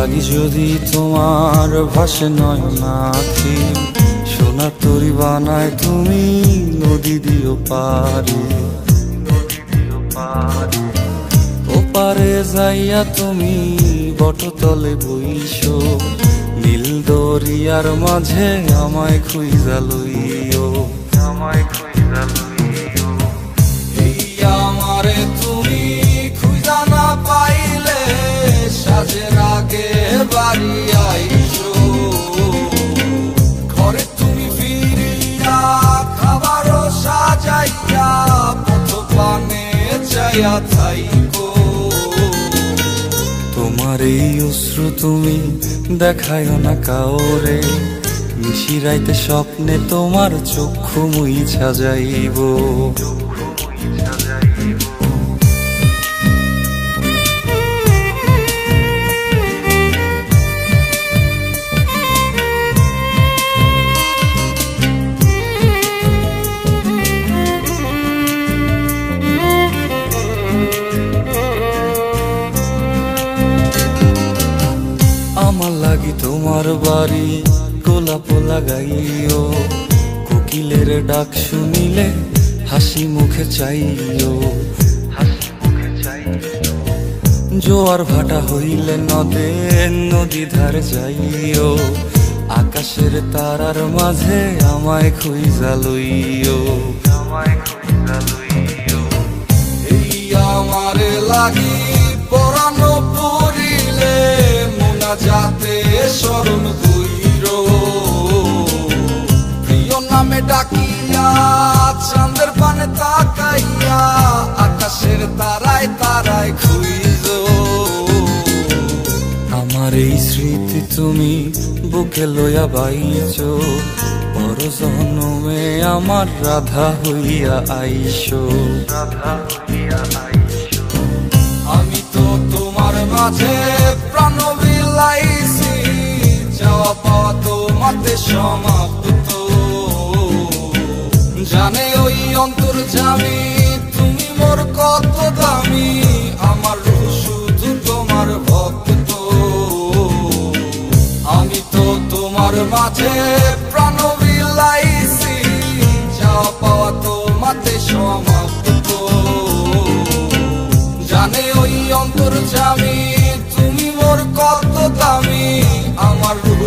লাগি যদি তোমার ভাসে নয়নাখি, সোনা তরি বানায় তুমি নদী দিও পারে। ওপারে যাইয়া তুমি বটতলে বইসো, নীল দরিয়ার মাঝে আমায় খুঁজা লইও, আমায় খুঁজা লইও। এই আমারে তুমি খুঁজা না পাইলে সাজের আগে বাড়ি আইসো, ঘরে তুমি ফিরিয়া খাবারও সাজাইয়া পথ পানে চাইয়া থাইকো। তোমার এই অশ্রু তুমি দেখায়ও না কাওরে, নিশিরাইতে স্বপ্নে তোমার চক্ষু মুইছা যাইব। আমার লাগি তোমার বাড়ি গোলাপ লাগাইও, কোকিলের ডাক শুনিলে হাসি মুখে চাইও, হাসি মুখে চাইও। জোয়ার ভাটা হইলে নদে নদী ধারে যাইও, আকাশের তারার মাঝে আমায় খুঁজা লইও, আমায় খুঁজা লইও। এই আমারে লাগি পরানো পড়িলে যাতে স্মরণ কইর, প্রিয় নামে ডাকিয়া চাঁদের পানে তাকাইয়া আকাশের তারায় তারায় খুইজ। আমার এই স্মৃতি তুমি বুকে লইয়া বাইছ, বড় জনমে আমার রাধা হইয়া আইসো, রাধা হইয়া আইসো। আমি তো তোমার মাঝে প্রাণ বিলাইছি, যাওয়া পাওয়া তোমাতে সমাপ্ত। জানে ওই অন্তর্যামী তুমি মোর কত দামি, আমার রূহ শুধু তোমার ভক্ত। আমি তো তোমার মাঝে প্রাণ বিলাইছি, যাওয়া পাওয়া তোমাতে সমাপ্ত। জানে ওই অন্তর্যামী তুমি মোর কত দামি, আমার রূহ